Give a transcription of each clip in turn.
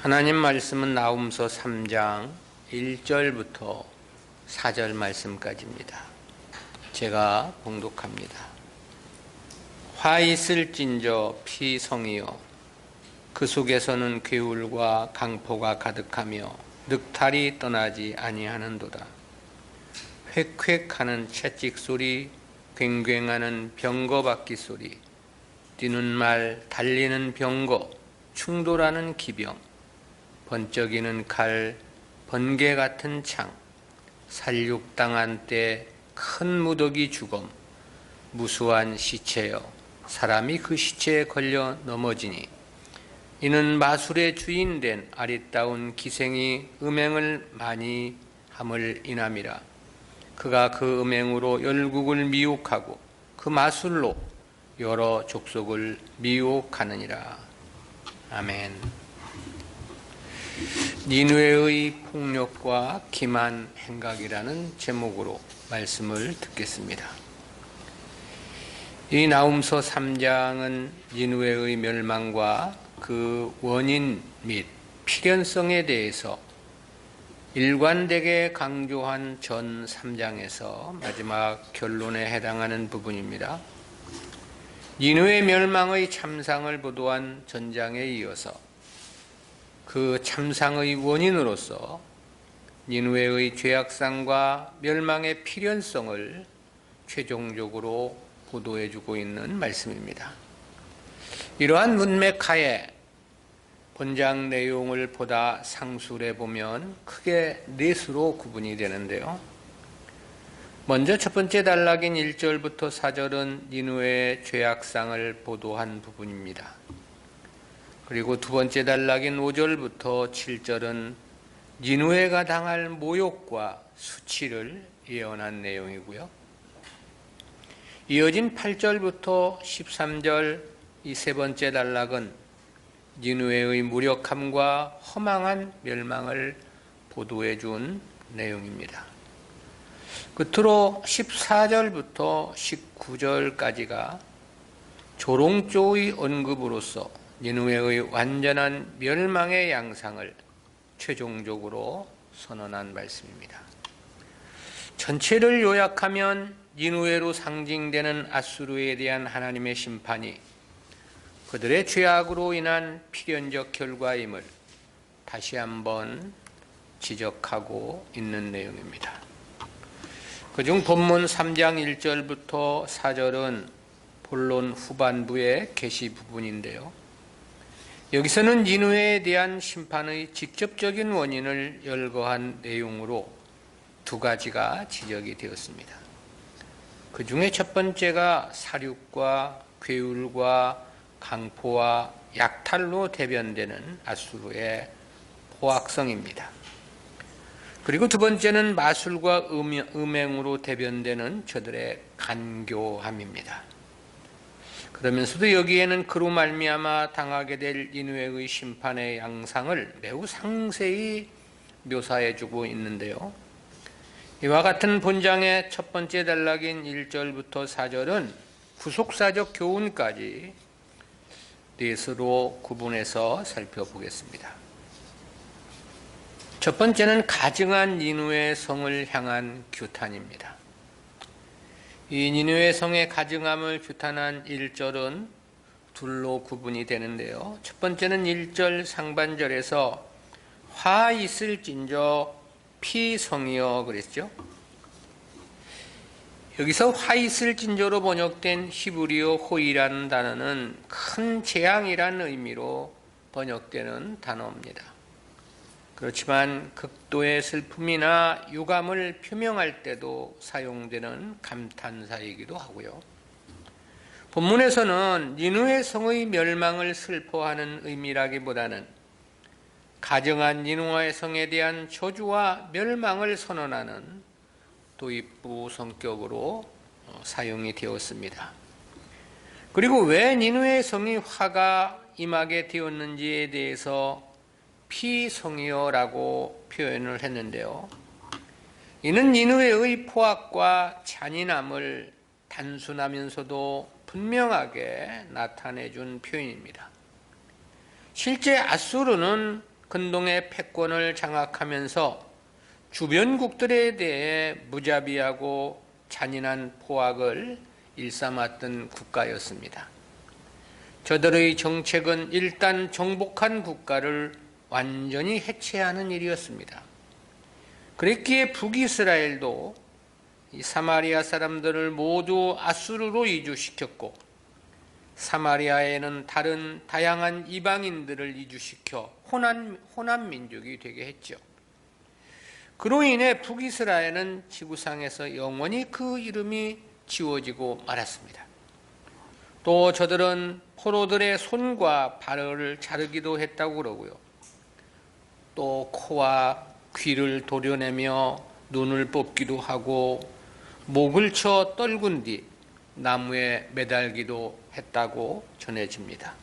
하나님 말씀은 나훔서 3장 1절부터 4절 말씀까지입니다. 제가 봉독합니다. 화 있을진저 피성이여, 그 속에서는 괴울과 강포가 가득하며 늑탈이 떠나지 아니하는도다. 획획하는 채찍 소리, 괭괭하는 병거바퀴 소리, 뛰는 말, 달리는 병거, 충돌하는 기병, 번쩍이는 칼, 번개 같은 창, 살육당한 때 큰 무더기 죽음, 무수한 시체여 사람이 그 시체에 걸려 넘어지니, 이는 마술의 주인된 아리따운 기생이 음행을 많이 함을 인함이라. 그가 그 음행으로 열국을 미혹하고 그 마술로 여러 족속을 미혹하느니라. 아멘. 니느웨의 폭력과 기만 행각이라는 제목으로 말씀을 듣겠습니다. 이 나훔서 3장은 니느웨의 멸망과 그 원인 및 필연성에 대해서 일관되게 강조한 전 3장에서 마지막 결론에 해당하는 부분입니다. 니느웨 멸망의 참상을 보도한 전장에 이어서 그 참상의 원인으로서 니느웨의 죄악상과 멸망의 필연성을 최종적으로 보도해주고 있는 말씀입니다. 이러한 문맥 하에 본장 내용을 보다 상술해 보면 크게 넷으로 구분이 되는데요. 먼저 첫 번째 단락인 1절부터 4절은 니느웨의 죄악상을 보도한 부분입니다. 그리고 두 번째 단락인 5절부터 7절은 니느웨가 당할 모욕과 수치를 예언한 내용이고요. 이어진 8절부터 13절 이 세 번째 단락은 니느웨의 무력함과 허망한 멸망을 보도해 준 내용입니다. 끝으로 14절부터 19절까지가 조롱조의 언급으로서 니느웨의 완전한 멸망의 양상을 최종적으로 선언한 말씀입니다. 전체를 요약하면 니느웨로 상징되는 아수르에 대한 하나님의 심판이 그들의 죄악으로 인한 필연적 결과임을 다시 한번 지적하고 있는 내용입니다. 그중 본문 3장 1절부터 4절은 본론 후반부의 계시 부분인데요. 여기서는 니느웨에 대한 심판의 직접적인 원인을 열거한 내용으로 두 가지가 지적이 되었습니다. 그 중에 첫 번째가 사륙과 괴울과 강포와 약탈로 대변되는 아수르의 포악성입니다. 그리고 두 번째는 마술과 음행으로 대변되는 저들의 간교함입니다. 그러면서도 여기에는 그로 말미암아 당하게 될 니느웨의 심판의 양상을 매우 상세히 묘사해주고 있는데요. 이와 같은 본장의 첫 번째 단락인 1절부터 4절은 구속사적 교훈까지 넷으로 구분해서 살펴보겠습니다. 첫 번째는 가증한 니느웨 성을 향한 규탄입니다. 이 니느웨 성의 가증함을 규탄한 1절은 둘로 구분이 되는데요. 첫 번째는 1절 상반절에서 화 있을진저 피성이여 그랬죠. 여기서 화 있을진저로 번역된 히브리어 호이라는 단어는 큰 재앙이라는 의미로 번역되는 단어입니다. 그렇지만 극도의 슬픔이나 유감을 표명할 때도 사용되는 감탄사이기도 하고요. 본문에서는 니느웨 성의 멸망을 슬퍼하는 의미라기보다는 가증한 니느웨 성에 대한 저주와 멸망을 선언하는 도입부 성격으로 사용이 되었습니다. 그리고 왜 니느웨 성이 화가 임하게 되었는지에 대해서 피성이여라고 표현을 했는데요. 이는 니느웨의 포악과 잔인함을 단순하면서도 분명하게 나타내준 표현입니다. 실제 아수르는 근동의 패권을 장악하면서 주변국들에 대해 무자비하고 잔인한 포악을 일삼았던 국가였습니다. 저들의 정책은 일단 정복한 국가를 완전히 해체하는 일이었습니다. 그랬기에 북이스라엘도 이 사마리아 사람들을 모두 아수르로 이주시켰고, 사마리아에는 다른 다양한 이방인들을 이주시켜 혼한 민족이 되게 했죠. 그로 인해 북이스라엘은 지구상에서 영원히 그 이름이 지워지고 말았습니다. 또 저들은 포로들의 손과 발을 자르기도 했다고 그러고요. 또 코와 귀를 도려내며 눈을 뽑기도 하고 목을 쳐 떨군 뒤 나무에 매달기도 했다고 전해집니다.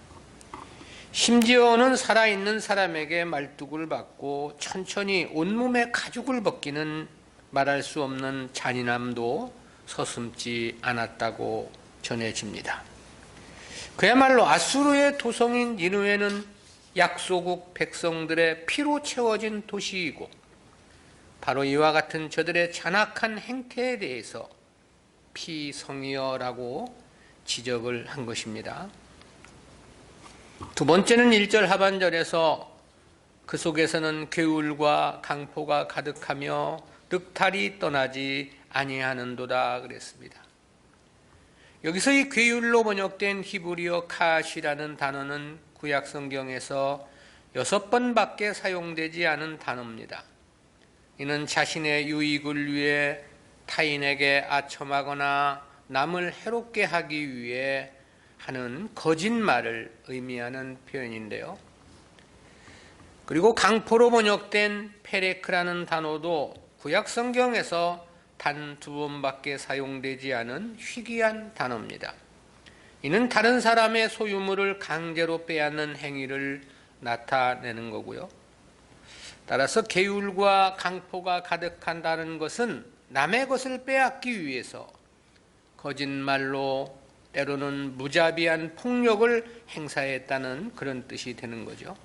심지어는 살아있는 사람에게 말뚝을 받고 천천히 온몸에 가죽을 벗기는 말할 수 없는 잔인함도 서슴지 않았다고 전해집니다. 그야말로 아수르의 토성인 니느웨는 약소국 백성들의 피로 채워진 도시이고, 바로 이와 같은 저들의 잔악한 행태에 대해서 피성이여라고 지적을 한 것입니다. 두 번째는 1절 하반절에서 그 속에서는 괴울과 강포가 가득하며 늑탈이 떠나지 아니하는도다 그랬습니다. 여기서 이 괴울로 번역된 히브리어 카시라는 단어는 구약 성경에서 6번밖에 사용되지 않은 단어입니다. 이는 자신의 유익을 위해 타인에게 아첨하거나 남을 해롭게 하기 위해 하는 거짓말을 의미하는 표현인데요. 그리고 강포로 번역된 페레크라는 단어도 구약 성경에서 단 2번밖에 사용되지 않은 희귀한 단어입니다. 이는 다른 사람의 소유물을 강제로 빼앗는 행위를 나타내는 거고요. 따라서 괴울과 강포가 가득한다는 것은 남의 것을 빼앗기 위해서 거짓말로 때로는 무자비한 폭력을 행사했다는 그런 뜻이 되는 거죠.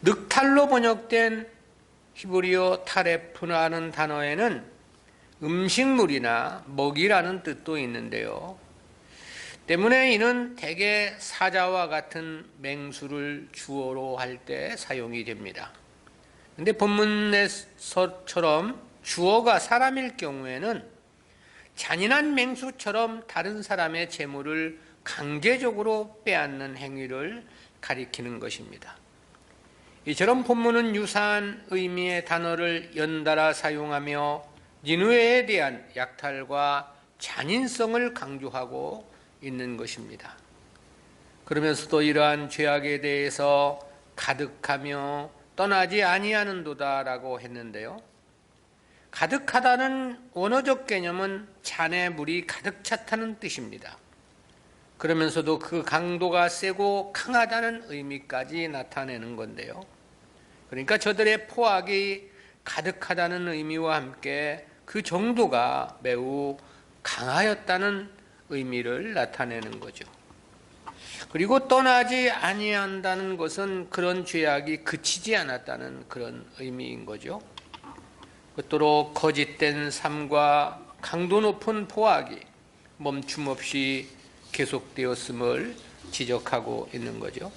늑탈로 번역된 히브리어 타레프라는 단어에는 음식물이나 먹이라는 뜻도 있는데요. 때문에 이는 대개 사자와 같은 맹수를 주어로 할 때 사용이 됩니다. 그런데 본문에서처럼 주어가 사람일 경우에는 잔인한 맹수처럼 다른 사람의 재물을 강제적으로 빼앗는 행위를 가리키는 것입니다. 이처럼 본문은 유사한 의미의 단어를 연달아 사용하며 니느웨에 대한 약탈과 잔인성을 강조하고 있는 것입니다. 그러면서도 이러한 죄악에 대해서 가득하며 떠나지 아니하는도다라고 했는데요. 가득하다는 원어적 개념은 잔에 물이 가득 찼다는 뜻입니다. 그러면서도 그 강도가 세고 강하다는 의미까지 나타내는 건데요. 그러니까 저들의 포악이 가득하다는 의미와 함께 그 정도가 매우 강하였다는 의미를 나타내는 거죠. 그리고 떠나지 아니한다는 것은 그런 죄악이 그치지 않았다는 그런 의미인 거죠. 그토록 거짓된 삶과 강도 높은 포악이 멈춤 없이 계속되었음을 지적하고 있는 거죠.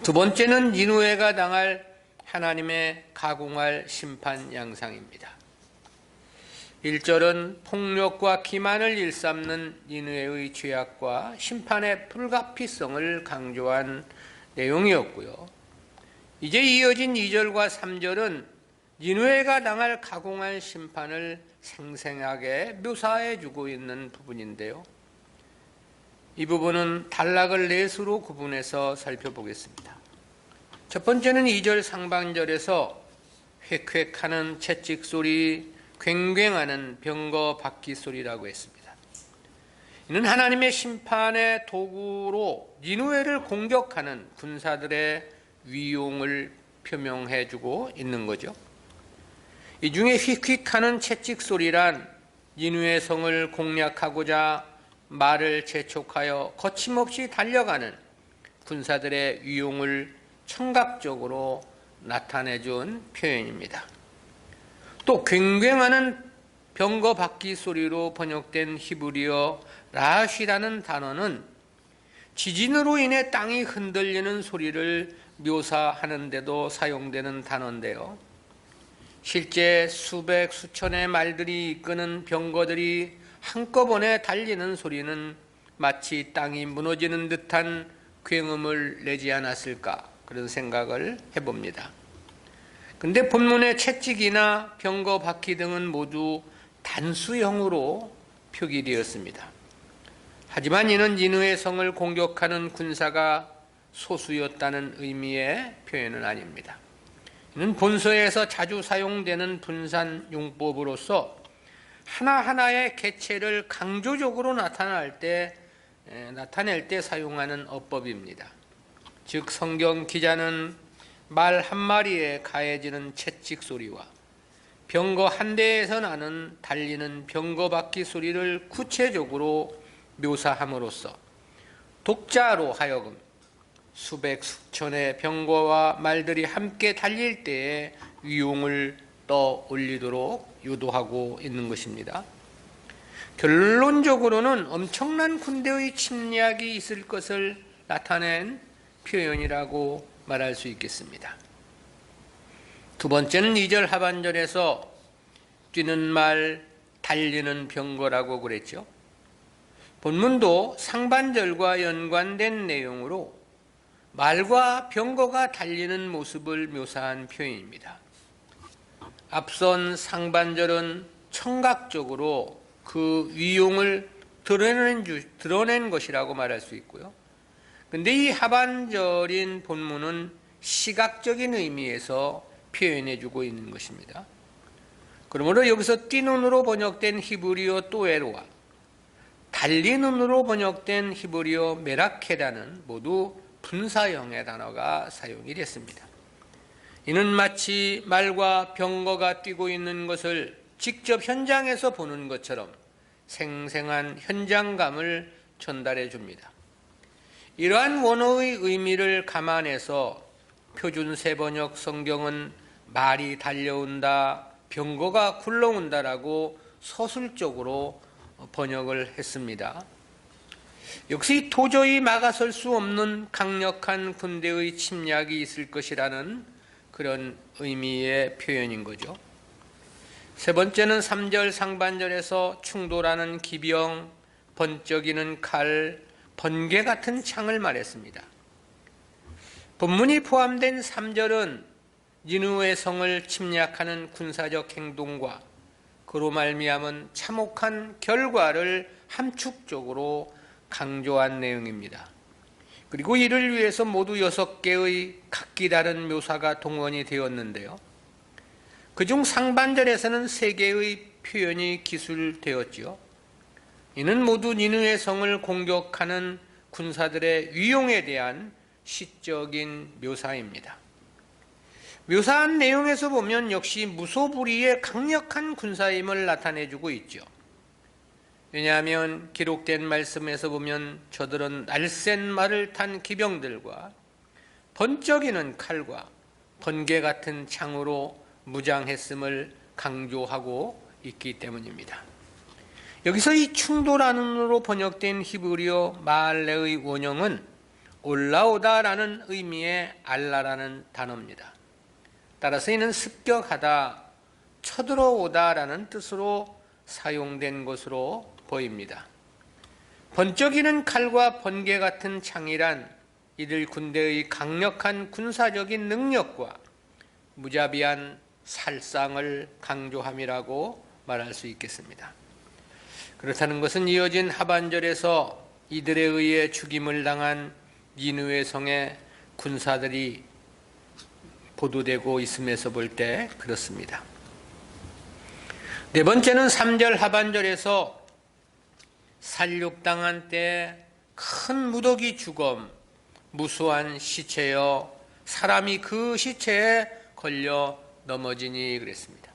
두 번째는 니느웨가 당할 하나님의 가공할 심판 양상입니다. 1절은 폭력과 기만을 일삼는 니느웨의 죄악과 심판의 불가피성을 강조한 내용이었고요. 이제 이어진 2절과 3절은 니느웨가 당할 가공할 심판을 생생하게 묘사해주고 있는 부분인데요. 이 부분은 단락을 넷으로 구분해서 살펴보겠습니다. 첫 번째는 2절 상반절에서 획획하는 채찍 소리, 괭괭하는 병거 바퀴 소리라고 했습니다. 이는 하나님의 심판의 도구로 니느웨를 공격하는 군사들의 위용을 표명해주고 있는 거죠. 이 중에 휙휙하는 채찍 소리란 니느웨 성을 공략하고자 말을 재촉하여 거침없이 달려가는 군사들의 위용을 청각적으로 나타내준 표현입니다. 또 굉장하는 병거 바퀴 소리로 번역된 히브리어 라쉿이라는 단어는 지진으로 인해 땅이 흔들리는 소리를 묘사하는 데도 사용되는 단어인데요. 실제 수백 수천의 말들이 이끄는 병거들이 한꺼번에 달리는 소리는 마치 땅이 무너지는 듯한 굉음을 내지 않았을까, 그런 생각을 해봅니다. 근데 본문의 채찍이나 병거 바퀴 등은 모두 단수형으로 표기되었습니다. 하지만 이는 니느웨 성을 공격하는 군사가 소수였다는 의미의 표현은 아닙니다. 이는 본서에서 자주 사용되는 분산 용법으로서 하나하나의 개체를 강조적으로 나타낼 때 사용하는 어법입니다. 즉 성경 기자는 말 한 마리에 가해지는 채찍 소리와 병거 한 대에서 나는 달리는 병거 바퀴 소리를 구체적으로 묘사함으로써 독자로 하여금 수백 수천의 병거와 말들이 함께 달릴 때에 위용을 떠올리도록 유도하고 있는 것입니다. 결론적으로는 엄청난 군대의 침략이 있을 것을 나타낸 표현이라고 말할 수 있겠습니다. 두 번째는 2절 하반절에서 뛰는 말, 달리는 병거라고 그랬죠. 본문도 상반절과 연관된 내용으로 말과 병거가 달리는 모습을 묘사한 표현입니다. 앞선 상반절은 청각적으로 그 위용을 드러낸 것이라고 말할 수 있고요. 근데 이 하반절인 본문은 시각적인 의미에서 표현해주고 있는 것입니다. 그러므로 여기서 뛰는으로 번역된 히브리어 또에로와 달리는으로 번역된 히브리어 메라케다는 모두 분사형의 단어가 사용이 됐습니다. 이는 마치 말과 병거가 뛰고 있는 것을 직접 현장에서 보는 것처럼 생생한 현장감을 전달해 줍니다. 이러한 원어의 의미를 감안해서 표준 세번역 성경은 말이 달려온다, 병거가 굴러온다라고 서술적으로 번역을 했습니다. 역시 도저히 막아설 수 없는 강력한 군대의 침략이 있을 것이라는 그런 의미의 표현인 거죠. 세 번째는 3절 상반절에서 충돌하는 기병, 번쩍이는 칼, 번개 같은 창을 말했습니다. 본문이 포함된 3절은 니느웨 성을 침략하는 군사적 행동과 그로 말미암은 참혹한 결과를 함축적으로 강조한 내용입니다. 그리고 이를 위해서 모두 6개의 각기 다른 묘사가 동원이 되었는데요. 그중 상반절에서는 3개의 표현이 기술되었지요. 이는 모두 니느웨 성을 공격하는 군사들의 위용에 대한 시적인 묘사입니다. 묘사한 내용에서 보면 역시 무소불위의 강력한 군사임을 나타내주고 있죠. 왜냐하면 기록된 말씀에서 보면 저들은 날쌘 말을 탄 기병들과 번쩍이는 칼과 번개 같은 창으로 무장했음을 강조하고 있기 때문입니다. 여기서 이 충돌하는으로 번역된 히브리어 마알레의 원형은 올라오다라는 의미의 알라라는 단어입니다. 따라서 이는 습격하다, 쳐들어오다라는 뜻으로 사용된 것으로 보입니다. 번쩍이는 칼과 번개 같은 창이란 이들 군대의 강력한 군사적인 능력과 무자비한 살상을 강조함이라고 말할 수 있겠습니다. 그렇다는 것은 이어진 하반절에서 이들에 의해 죽임을 당한 니느웨 성의 군사들이 보도되고 있음에서 볼 때 그렇습니다. 네 번째는 3절 하반절에서 살육당한 때 큰 무더기 죽음, 무수한 시체여 사람이 그 시체에 걸려 넘어지니 그랬습니다.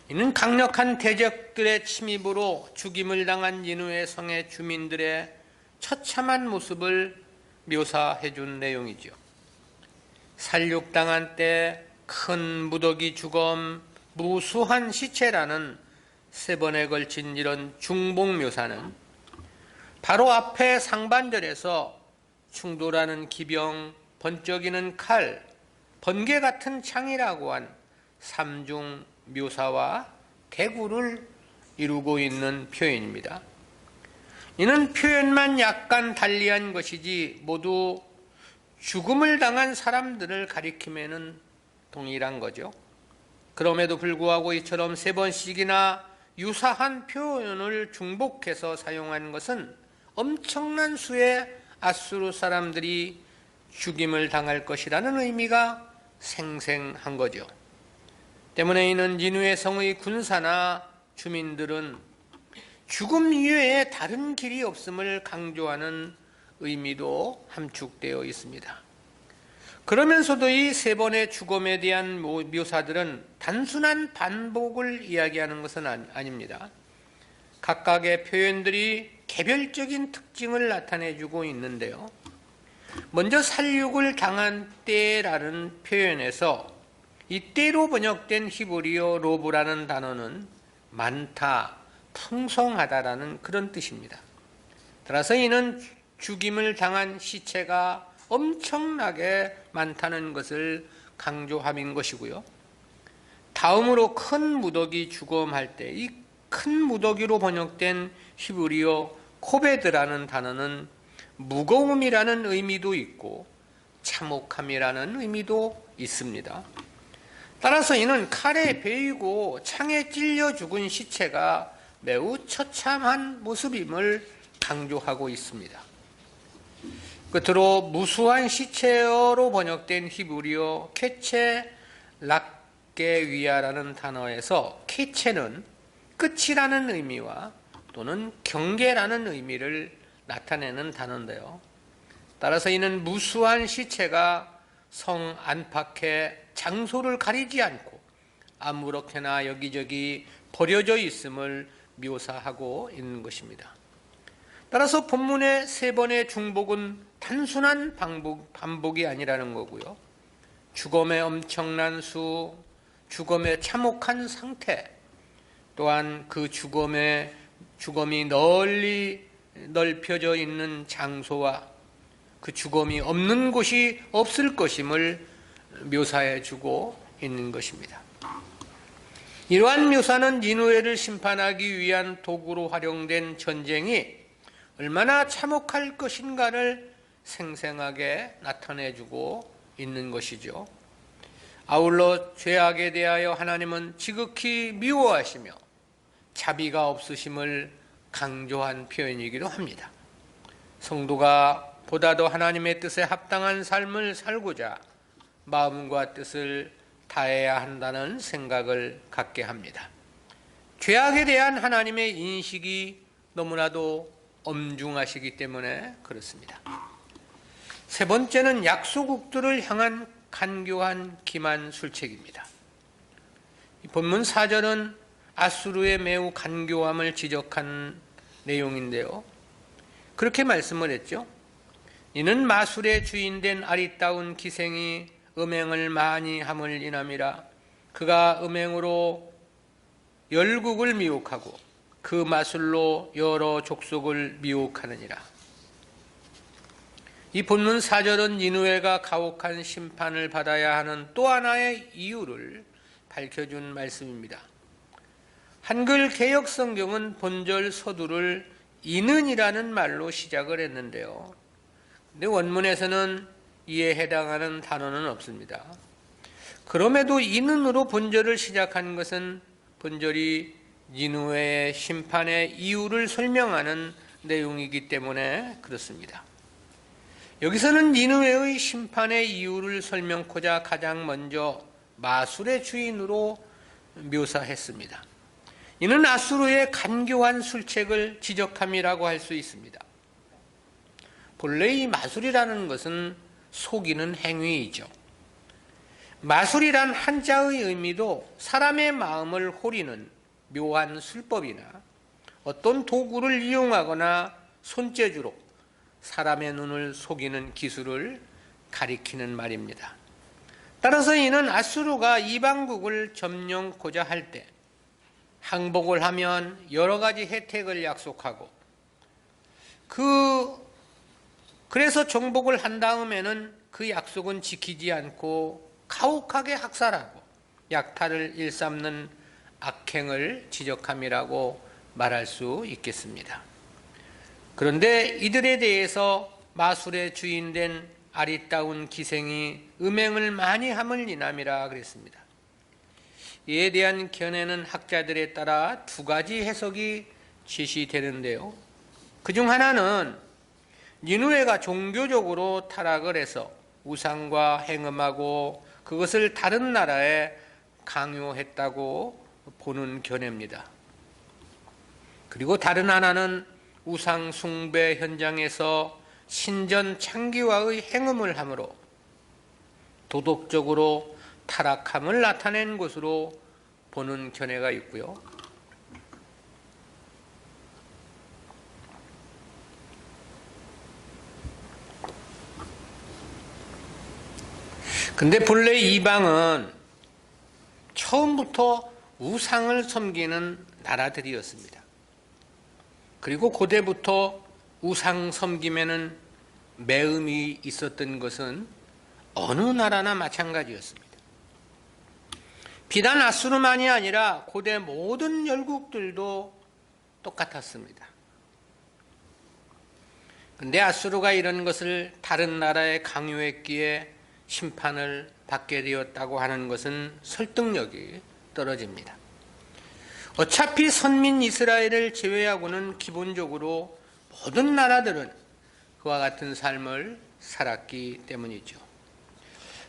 이는 강력한 대적들의 침입으로 죽임을 당한 니느웨 성의 주민들의 처참한 모습을 묘사해 준 내용이죠. 살육당한 때 큰 무더기 죽음, 무수한 시체라는 세 번에 걸친 이런 중복 묘사는 바로 앞에 상반절에서 충돌하는 기병, 번쩍이는 칼, 번개 같은 창이라고 한 삼중 묘사와 대구를 이루고 있는 표현입니다. 이는 표현만 약간 달리한 것이지 모두 죽음을 당한 사람들을 가리킴에는 동일한 거죠. 그럼에도 불구하고 이처럼 세 번씩이나 유사한 표현을 중복해서 사용한 것은 엄청난 수의 아수르 사람들이 죽임을 당할 것이라는 의미가 생생한 거죠. 때문에 이는 니느웨 성의 군사나 주민들은 죽음 이외에 다른 길이 없음을 강조하는 의미도 함축되어 있습니다. 그러면서도 이 세 번의 죽음에 대한 묘사들은 단순한 반복을 이야기하는 것은 아닙니다. 각각의 표현들이 개별적인 특징을 나타내주고 있는데요. 먼저 살육을 당한 때라는 표현에서 이때로 번역된 히브리어 로브라는 단어는 많다, 풍성하다라는 그런 뜻입니다. 따라서 이는 죽임을 당한 시체가 엄청나게 많다는 것을 강조함인 것이고요. 다음으로 큰 무더기 죽음할 때 이 큰 무더기로 번역된 히브리어 코베드라는 단어는 무거움이라는 의미도 있고 참혹함이라는 의미도 있습니다. 따라서 이는 칼에 베이고 창에 찔려 죽은 시체가 매우 처참한 모습임을 강조하고 있습니다. 끝으로 무수한 시체어로 번역된 히브리어 케체 락게위아라는 단어에서 케체는 끝이라는 의미와 또는 경계라는 의미를 나타내는 단어인데요. 따라서 이는 무수한 시체가 성 안팎의 장소를 가리지 않고 아무렇게나 여기저기 버려져 있음을 묘사하고 있는 것입니다. 따라서 본문의 세 번의 중복은 단순한 반복이 아니라는 거고요. 죽음의 엄청난 수, 죽음의 참혹한 상태, 또한 그 죽음이 널리 넓혀져 있는 장소와 그 죽음이 없는 곳이 없을 것임을 묘사해 주고 있는 것입니다. 이러한 묘사는 니느웨를 심판하기 위한 도구로 활용된 전쟁이 얼마나 참혹할 것인가를 생생하게 나타내주고 있는 것이죠. 아울러 죄악에 대하여 하나님은 지극히 미워하시며 자비가 없으심을 강조한 표현이기도 합니다. 성도가 보다 더 하나님의 뜻에 합당한 삶을 살고자 마음과 뜻을 다해야 한다는 생각을 갖게 합니다. 죄악에 대한 하나님의 인식이 너무나도 엄중하시기 때문에 그렇습니다. 세 번째는 약소국들을 향한 간교한 기만 술책입니다. 본문 4절은 아수르의 매우 간교함을 지적한 내용인데요. 그렇게 말씀을 했죠. 이는 마술의 주인된 아리따운 기생이 음행을 많이 함을 인함이라. 그가 음행으로 열국을 미혹하고 그 마술로 여러 족속을 미혹하느니라. 이 본문 4절은 니느웨가 가혹한 심판을 받아야 하는 또 하나의 이유를 밝혀준 말씀입니다. 한글 개역 성경은 본절 서두를 이는이라는 말로 시작을 했는데요. 근데 원문에서는 이에 해당하는 단어는 없습니다. 그럼에도 이는으로 본절을 시작한 것은 본절이 니느웨의 심판의 이유를 설명하는 내용이기 때문에 그렇습니다. 여기서는 니느웨의 심판의 이유를 설명코자 가장 먼저 마술의 주인으로 묘사했습니다. 이는 아수르의 간교한 술책을 지적함이라고 할 수 있습니다. 본래 이 마술이라는 것은 속이는 행위이죠. 마술이란 한자의 의미도 사람의 마음을 호리는 묘한 술법이나 어떤 도구를 이용하거나 손재주로 사람의 눈을 속이는 기술을 가리키는 말입니다. 따라서 이는 아수르가 이방국을 점령고자 할 때 항복을 하면 여러 가지 혜택을 약속하고 그래서 정복을 한 다음에는 그 약속은 지키지 않고 가혹하게 학살하고 약탈을 일삼는 악행을 지적함이라고 말할 수 있겠습니다. 그런데 이들에 대해서 마술의 주인된 아리따운 기생이 음행을 많이 함을 인함이라 그랬습니다. 이에 대한 견해는 학자들에 따라 두 가지 해석이 제시되는데요. 그중 하나는 니느웨가 종교적으로 타락을 해서 우상과 행음하고 그것을 다른 나라에 강요했다고 보는 견해입니다. 그리고 다른 하나는 우상 숭배 현장에서 신전 창기와의 행음을 함으로 도덕적으로 타락함을 나타낸 것으로 보는 견해가 있고요. 근데 본래 이방은 처음부터 우상을 섬기는 나라들이었습니다. 그리고 고대부터 우상 섬김에는 매음이 있었던 것은 어느 나라나 마찬가지였습니다. 비단 아수르만이 아니라 고대 모든 열국들도 똑같았습니다. 근데 아수르가 이런 것을 다른 나라에 강요했기에 심판을 받게 되었다고 하는 것은 설득력이 떨어집니다. 어차피 선민 이스라엘을 제외하고는 기본적으로 모든 나라들은 그와 같은 삶을 살았기 때문이죠.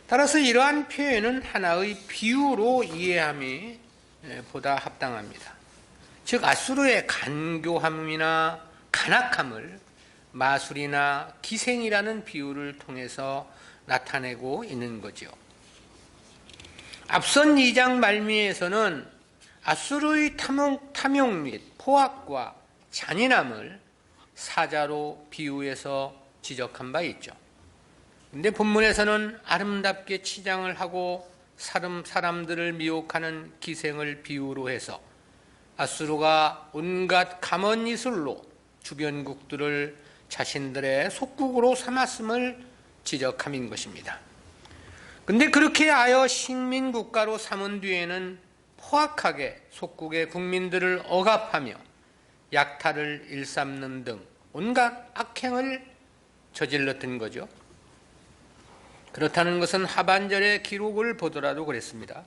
따라서 이러한 표현은 하나의 비유로 이해함이 보다 합당합니다. 즉 아수르의 간교함이나 간악함을 마술이나 기생이라는 비유를 통해서 나타내고 있는 거죠. 앞선 2장 말미에서는 아수르의 탐욕 및 포악과 잔인함을 사자로 비유해서 지적한 바 있죠. 근데 본문에서는 아름답게 치장을 하고 사람들을 미혹하는 기생을 비유로 해서 아수르가 온갖 가먼이슬로 주변국들을 자신들의 속국으로 삼았음을 지적함인 것입니다. 근데 그렇게 하여 식민국가로 삼은 뒤에는 포악하게 속국의 국민들을 억압하며 약탈을 일삼는 등 온갖 악행을 저질렀던 거죠. 그렇다는 것은 하반절의 기록을 보더라도 그랬습니다.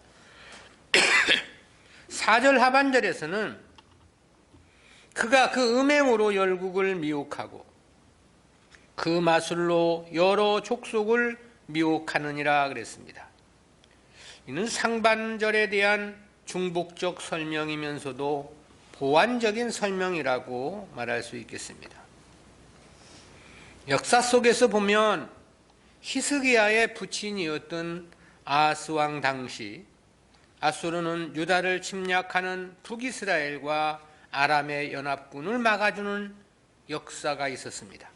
4절 하반절에서는 그가 그 음행으로 열국을 미혹하고 그 마술로 여러 족속을 미혹하느니라 그랬습니다. 이는 상반절에 대한 중복적 설명이면서도 보완적인 설명이라고 말할 수 있겠습니다. 역사 속에서 보면 히스기야의 부친이었던 아하스 왕 당시 아수르는 유다를 침략하는 북이스라엘과 아람의 연합군을 막아주는 역사가 있었습니다.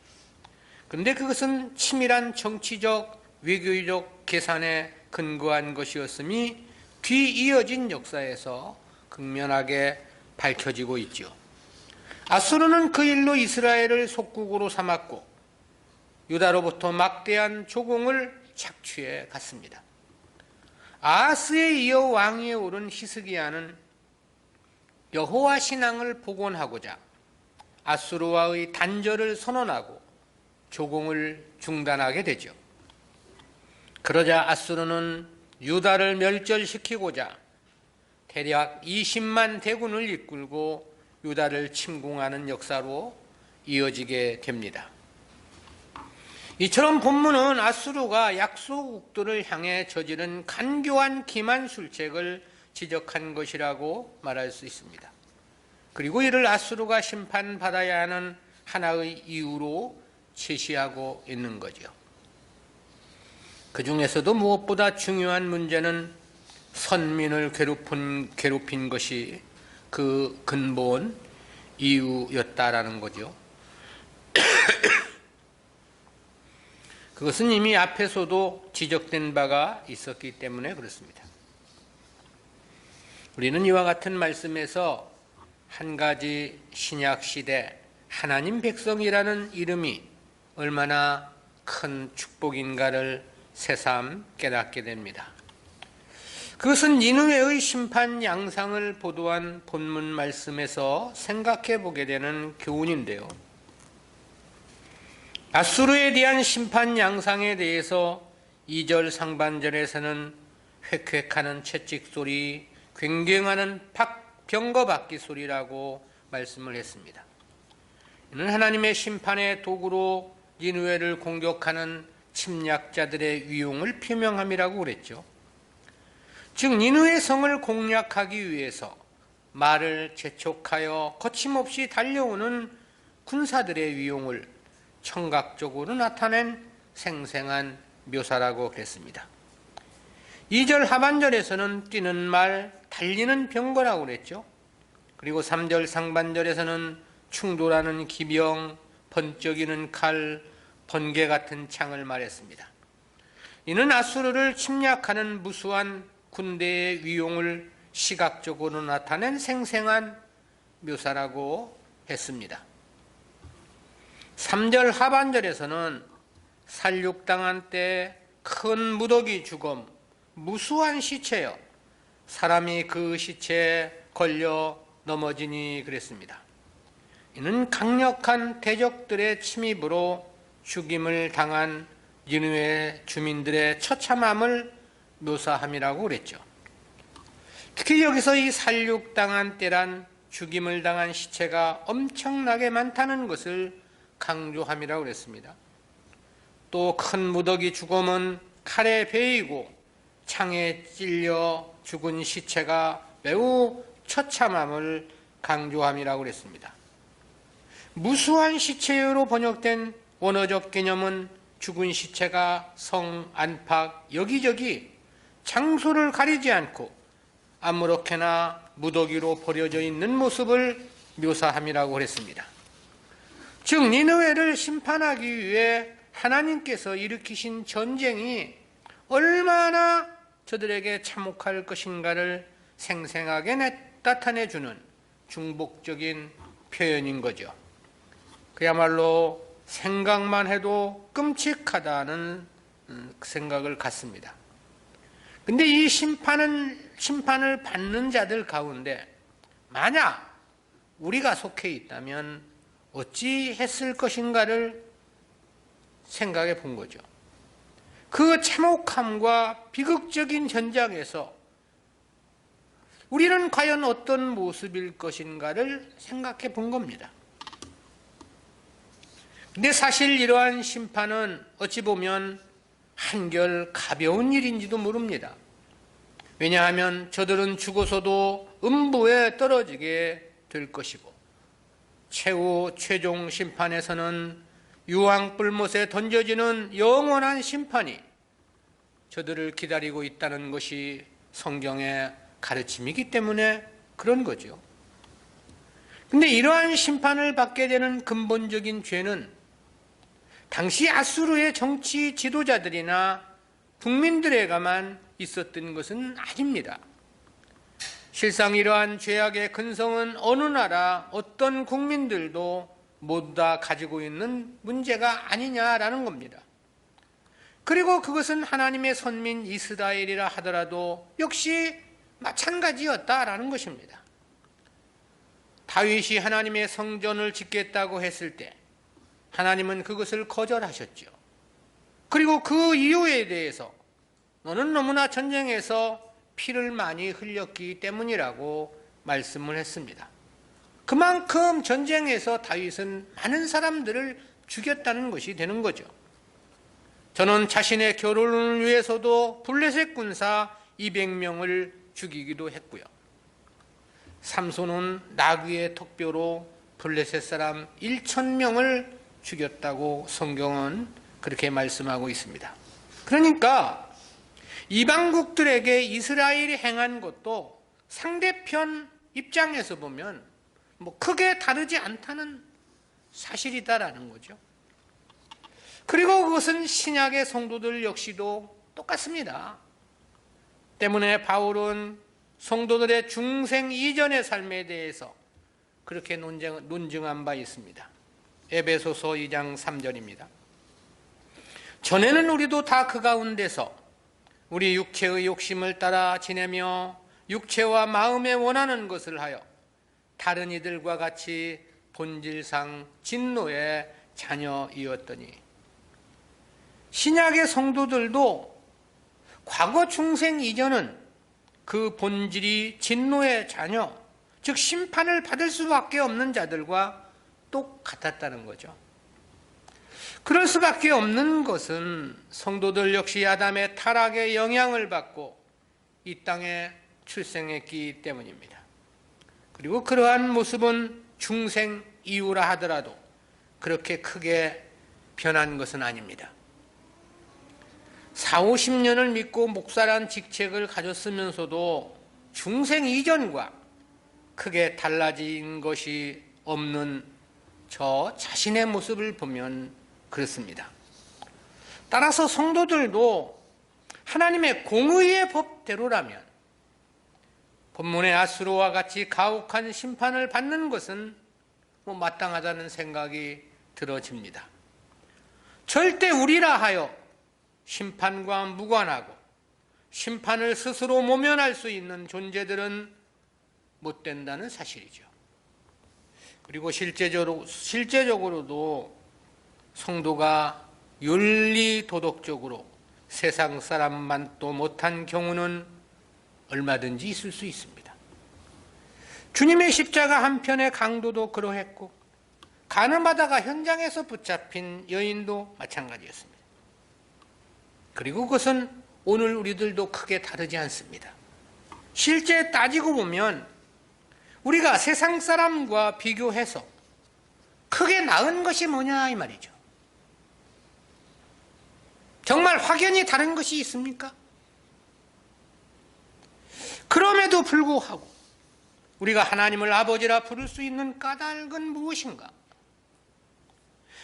그런데 그것은 치밀한 정치적, 외교적 계산에 근거한 것이었음이 뒤이어진 역사에서 극명하게 밝혀지고 있죠. 아수르는 그 일로 이스라엘을 속국으로 삼았고 유다로부터 막대한 조공을 착취해 갔습니다. 아하스에 이어 왕위에 오른 히스기야는 여호와 신앙을 복원하고자 아수르와의 단절을 선언하고 조공을 중단하게 되죠. 그러자 아수르는 유다를 멸절시키고자 대략 20만 대군을 이끌고 유다를 침공하는 역사로 이어지게 됩니다. 이처럼 본문은 아수르가 약소국들을 향해 저지른 간교한 기만술책을 지적한 것이라고 말할 수 있습니다. 그리고 이를 아수르가 심판받아야 하는 하나의 이유로 제시하고 있는 거죠. 그 중에서도 무엇보다 중요한 문제는 선민을 괴롭힌 것이 그 근본 이유였다라는 거죠. 그것은 이미 앞에서도 지적된 바가 있었기 때문에 그렇습니다. 우리는 이와 같은 말씀에서 한 가지 신약시대 하나님 백성이라는 이름이 얼마나 큰 축복인가를 새삼 깨닫게 됩니다. 그것은 니느웨의 심판 양상을 보도한 본문 말씀에서 생각해 보게 되는 교훈인데요. 아수르에 대한 심판 양상에 대해서 2절 상반절에서는 획획하는 채찍 소리, 굉경하는 병거박기 소리라고 말씀을 했습니다. 이는 하나님의 심판의 도구로 니느웨를 공격하는 침략자들의 위용을 표명함이라고 그랬죠. 즉 니느웨 성을 공략하기 위해서 말을 재촉하여 거침없이 달려오는 군사들의 위용을 청각적으로 나타낸 생생한 묘사라고 그랬습니다. 2절 하반절에서는 뛰는 말, 달리는 병거라고 그랬죠. 그리고 3절 상반절에서는 충돌하는 기병, 번쩍이는 칼, 번개 같은 창을 말했습니다. 이는 아수르를 침략하는 무수한 군대의 위용을 시각적으로 나타낸 생생한 묘사라고 했습니다. 3절 하반절에서는 살육당한 때 큰 무더기 죽음, 무수한 시체여 사람이 그 시체에 걸려 넘어지니 그랬습니다. 이는 강력한 대적들의 침입으로 죽임을 당한 니느웨 주민들의 처참함을 묘사함이라고 그랬죠. 특히 여기서 이 살육당한 때란 죽임을 당한 시체가 엄청나게 많다는 것을 강조함이라고 그랬습니다. 또 큰 무더기 죽음은 칼에 베이고 창에 찔려 죽은 시체가 매우 처참함을 강조함이라고 그랬습니다. 무수한 시체로 번역된 원어적 개념은 죽은 시체가 성, 안팎, 여기저기 장소를 가리지 않고 아무렇게나 무더기로 버려져 있는 모습을 묘사함이라고 했습니다. 즉 니느웨를 심판하기 위해 하나님께서 일으키신 전쟁이 얼마나 저들에게 참혹할 것인가를 생생하게 나타내주는 중복적인 표현인 거죠. 그야말로 생각만 해도 끔찍하다는 생각을 갖습니다. 근데 이 심판을 받는 자들 가운데 만약 우리가 속해 있다면 어찌 했을 것인가를 생각해 본 거죠. 그 참혹함과 비극적인 현장에서 우리는 과연 어떤 모습일 것인가를 생각해 본 겁니다. 근데 사실 이러한 심판은 어찌 보면 한결 가벼운 일인지도 모릅니다. 왜냐하면 저들은 죽어서도 음부에 떨어지게 될 것이고 최종 심판에서는 유황불못에 던져지는 영원한 심판이 저들을 기다리고 있다는 것이 성경의 가르침이기 때문에 그런 거죠. 근데 이러한 심판을 받게 되는 근본적인 죄는 당시 아수르의 정치 지도자들이나 국민들에게만 있었던 것은 아닙니다. 실상 이러한 죄악의 근성은 어느 나라 어떤 국민들도 모두 다 가지고 있는 문제가 아니냐라는 겁니다. 그리고 그것은 하나님의 선민 이스라엘이라 하더라도 역시 마찬가지였다라는 것입니다. 다윗이 하나님의 성전을 짓겠다고 했을 때 하나님은 그것을 거절하셨죠. 그리고 그 이유에 대해서 너는 너무나 전쟁에서 피를 많이 흘렸기 때문이라고 말씀을 했습니다. 그만큼 전쟁에서 다윗은 많은 사람들을 죽였다는 것이 되는 거죠. 저는 자신의 결혼을 위해서도 블레셋 군사 200명을 죽이기도 했고요. 삼손은 나귀의 턱뼈로 블레셋 사람 1000명을 죽였다고 성경은 그렇게 말씀하고 있습니다. 그러니까 이방국들에게 이스라엘이 행한 것도 상대편 입장에서 보면 크게 다르지 않다는 사실이다라는 거죠. 그리고 그것은 신약의 성도들 역시도 똑같습니다. 때문에 바울은 성도들의 중생 이전의 삶에 대해서 그렇게 논증한 바 있습니다. 에베소서 2장 3절입니다. 전에는 우리도 다 그 가운데서 우리 육체의 욕심을 따라 지내며 육체와 마음에 원하는 것을 하여 다른 이들과 같이 본질상 진노의 자녀이었더니, 신약의 성도들도 과거 중생 이전은 그 본질이 진노의 자녀, 즉 심판을 받을 수밖에 없는 자들과 똑같았다는 거죠. 그럴 수밖에 없는 것은 성도들 역시 아담의 타락의 영향을 받고 이 땅에 출생했기 때문입니다. 그리고 그러한 모습은 중생 이후라 하더라도 그렇게 크게 변한 것은 아닙니다. 40-50년을 믿고 목사란 직책을 가졌으면서도 중생 이전과 크게 달라진 것이 없는 저 자신의 모습을 보면 그렇습니다. 따라서 성도들도 하나님의 공의의 법대로라면 본문의 아수르와 같이 가혹한 심판을 받는 것은 마땅하다는 생각이 들어집니다. 절대 우리라 하여 심판과 무관하고 심판을 스스로 모면할 수 있는 존재들은 못 된다는 사실이죠. 그리고 실제적으로도 성도가 윤리 도덕적으로 세상 사람만도 못한 경우는 얼마든지 있을 수 있습니다. 주님의 십자가 한편의 강도도 그러했고 가늠하다가 현장에서 붙잡힌 여인도 마찬가지였습니다. 그리고 그것은 오늘 우리들도 크게 다르지 않습니다. 실제 따지고 보면 우리가 세상 사람과 비교해서 크게 나은 것이 뭐냐 이 말이죠. 정말 확연히 다른 것이 있습니까? 그럼에도 불구하고 우리가 하나님을 아버지라 부를 수 있는 까닭은 무엇인가?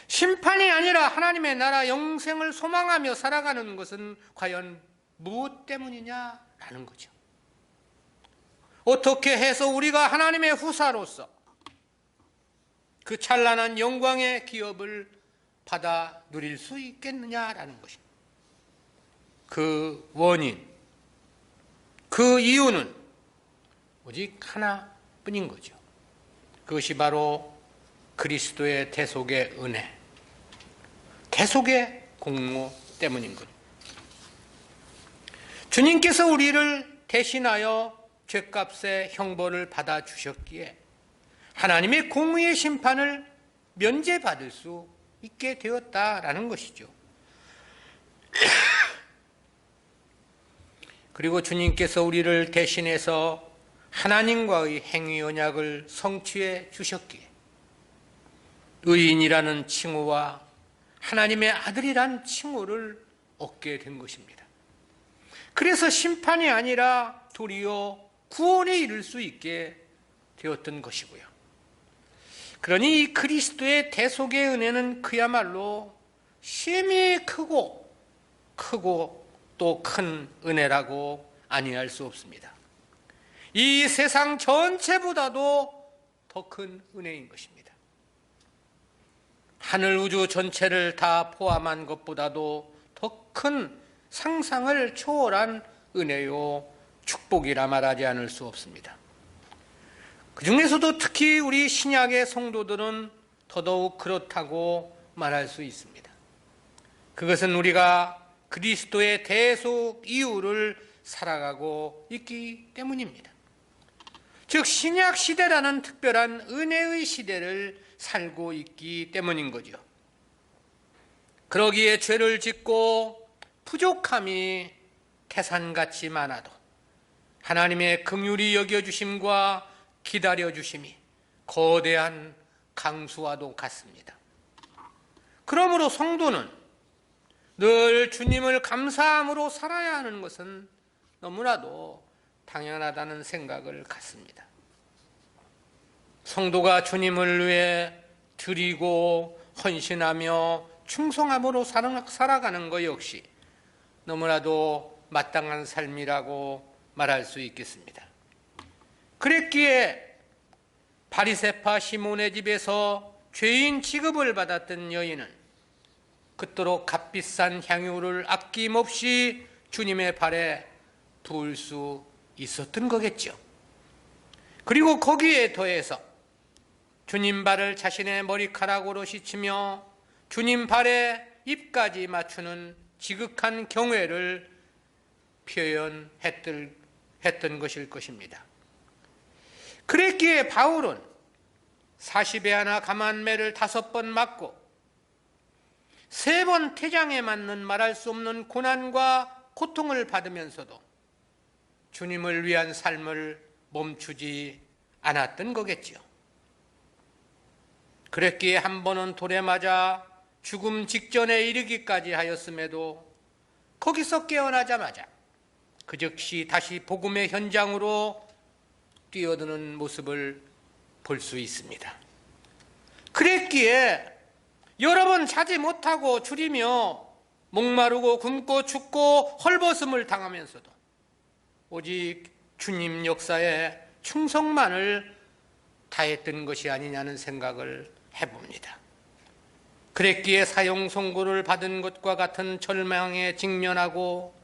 심판이 아니라 하나님의 나라 영생을 소망하며 살아가는 것은 과연 무엇 때문이냐라는 거죠. 어떻게 해서 우리가 하나님의 후사로서 그 찬란한 영광의 기업을 받아 누릴 수 있겠느냐라는 것입니다. 그 원인, 그 이유는 오직 하나뿐인 거죠. 그것이 바로 그리스도의 대속의 은혜, 대속의 공로 때문인 거죠. 주님께서 우리를 대신하여 죄값의 형벌을 받아주셨기에 하나님의 공의의 심판을 면제받을 수 있게 되었다라는 것이죠. 그리고 주님께서 우리를 대신해서 하나님과의 행위 언약을 성취해 주셨기에 의인이라는 칭호와 하나님의 아들이란 칭호를 얻게 된 것입니다. 그래서 심판이 아니라 도리어 구원에 이를 수 있게 되었던 것이고요. 그러니 이 그리스도의 대속의 은혜는 그야말로 심히 크고 또 큰 은혜라고 아니할 수 없습니다. 이 세상 전체보다도 더 큰 은혜인 것입니다. 하늘 우주 전체를 다 포함한 것보다도 더 큰 상상을 초월한 은혜요 축복이라 말하지 않을 수 없습니다. 그 중에서도 특히 우리 신약의 성도들은 더더욱 그렇다고 말할 수 있습니다. 그것은 우리가 그리스도의 대속 이후를 살아가고 있기 때문입니다. 즉 신약 시대라는 특별한 은혜의 시대를 살고 있기 때문인 거죠. 그러기에 죄를 짓고 부족함이 태산같이 많아도 하나님의 긍휼히 여겨주심과 기다려주심이 거대한 강수와도 같습니다. 그러므로 성도는 늘 주님을 감사함으로 살아야 하는 것은 너무나도 당연하다는 생각을 갖습니다. 성도가 주님을 위해 드리고 헌신하며 충성함으로 살아가는 것 역시 너무나도 마땅한 삶이라고 말할 수 있겠습니다. 그랬기에 바리새파 시몬의 집에서 죄인 취급을 받았던 여인은 그토록 값비싼 향유를 아낌없이 주님의 발에 부을 수 있었던 거겠죠. 그리고 거기에 더해서 주님 발을 자신의 머리카락으로 씻으며 주님 발에 입까지 맞추는 지극한 경외를 표현했던 것일 것입니다. 그랬기에 바울은 40에 하나 감한매를 5번 맞고 3번 태장에 맞는 말할 수 없는 고난과 고통을 받으면서도 주님을 위한 삶을 멈추지 않았던 거겠지요. 그랬기에 한 번은 돌에 맞아 죽음 직전에 이르기까지 하였음에도 거기서 깨어나자마자 그 즉시 다시 복음의 현장으로 뛰어드는 모습을 볼 수 있습니다. 그랬기에 여러 번 자지 못하고 줄이며 목마르고 굶고 춥고 헐벗음을 당하면서도 오직 주님 역사에 충성만을 다했던 것이 아니냐는 생각을 해봅니다. 그랬기에 사형 선고를 받은 것과 같은 절망에 직면하고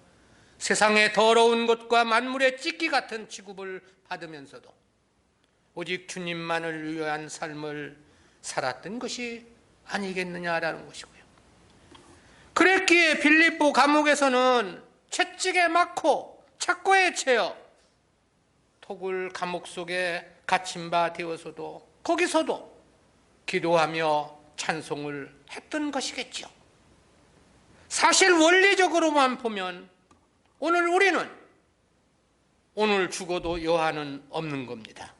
세상의 더러운 것과 만물의 찢기 같은 취급을 받으면서도 오직 주님만을 위한 삶을 살았던 것이 아니겠느냐라는 것이고요. 그랬기에 빌립보 감옥에서는 채찍에 맞고 착고에 채여 토굴 감옥 속에 갇힌 바 되어서도 거기서도 기도하며 찬송을 했던 것이겠죠. 사실 원리적으로만 보면 오늘 우리는 오늘 죽어도 여한은 없는 겁니다.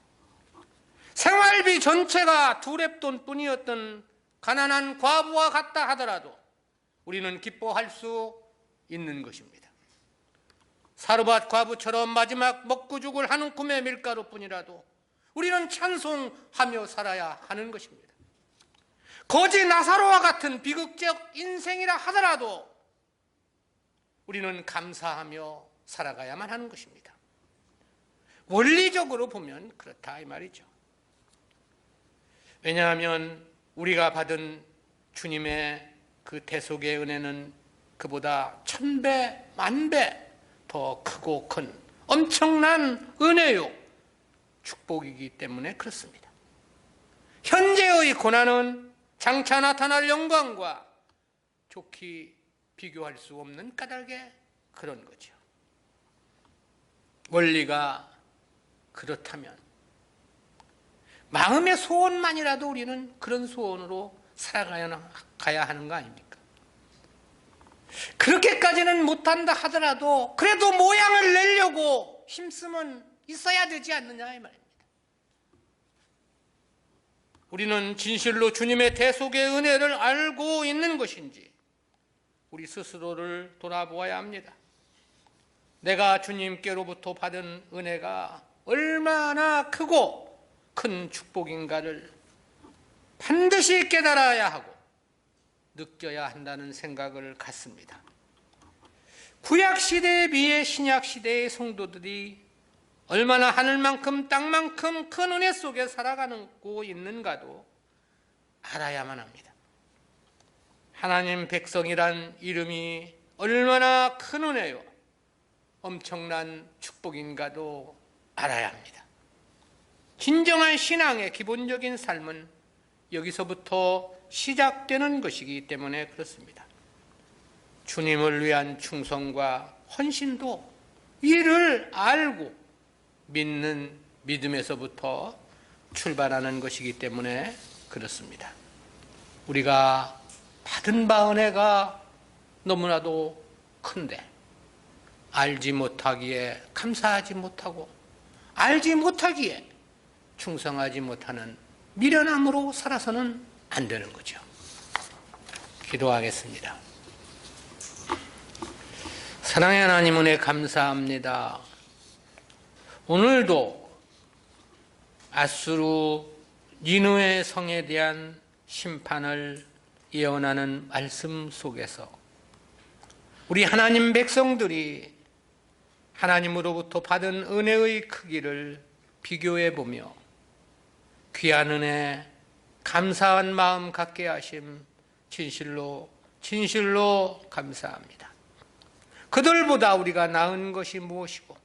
생활비 전체가 2렙돈 뿐이었던 가난한 과부와 같다 하더라도 우리는 기뻐할 수 있는 것입니다. 사르밧 과부처럼 마지막 먹고 죽을 한 움큼의 밀가루뿐이라도 우리는 찬송하며 살아야 하는 것입니다. 거지 나사로와 같은 비극적 인생이라 하더라도 우리는 감사하며 살아가야만 하는 것입니다. 원리적으로 보면 그렇다 이 말이죠. 왜냐하면 우리가 받은 주님의 그 대속의 은혜는 그보다 1000배, 10,000배 더 크고 큰 엄청난 은혜요 축복이기 때문에 그렇습니다. 현재의 고난은 장차 나타날 영광과 좋게 비교할 수 없는 까닭에 그런 거죠. 원리가 그렇다면 마음의 소원만이라도 우리는 그런 소원으로 살아가야 하는 거 아닙니까? 그렇게까지는 못한다 하더라도 그래도 모양을 내려고 힘쓰면 있어야 되지 않느냐 이 말입니다. 우리는 진실로 주님의 대속의 은혜를 알고 있는 것인지 우리 스스로를 돌아보아야 합니다. 내가 주님께로부터 받은 은혜가 얼마나 크고 큰 축복인가를 반드시 깨달아야 하고 느껴야 한다는 생각을 갖습니다. 구약시대에 비해 신약시대의 성도들이 얼마나 하늘만큼 땅만큼 큰 은혜 속에 살아가고 있는가도 알아야만 합니다. 하나님 백성이란 이름이 얼마나 큰 은혜요 엄청난 축복인가도 알아야 합니다. 진정한 신앙의 기본적인 삶은 여기서부터 시작되는 것이기 때문에 그렇습니다. 주님을 위한 충성과 헌신도 이를 알고 믿는 믿음에서부터 출발하는 것이기 때문에 그렇습니다. 우리가 받은 바 은혜가 너무나도 큰데 알지 못하기에 감사하지 못하고 알지 못하기에 충성하지 못하는 미련함으로 살아서는 안 되는 거죠. 기도하겠습니다. 사랑의 하나님 은혜 감사합니다. 오늘도 아수르 니느웨 성에 대한 심판을 예언하는 말씀 속에서 우리 하나님 백성들이 하나님으로부터 받은 은혜의 크기를 비교해 보며 귀한 은혜, 감사한 마음 갖게 하심 진실로 감사합니다. 그들보다 우리가 나은 것이 무엇이고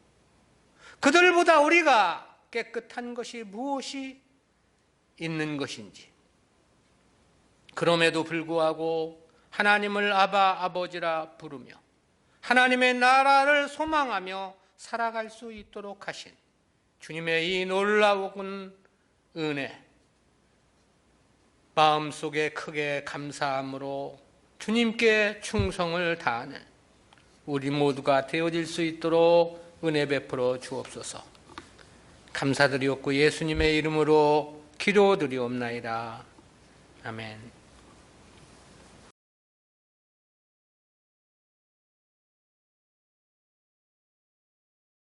그들보다 우리가 깨끗한 것이 무엇이 있는 것인지, 그럼에도 불구하고 하나님을 아바 아버지라 부르며 하나님의 나라를 소망하며 살아갈 수 있도록 하신 주님의 이 놀라운 은혜, 마음속에 크게 감사함으로 주님께 충성을 다하는 우리 모두가 되어질 수 있도록 은혜 베풀어 주옵소서. 감사드리옵고 예수님의 이름으로 기도드리옵나이다. 아멘.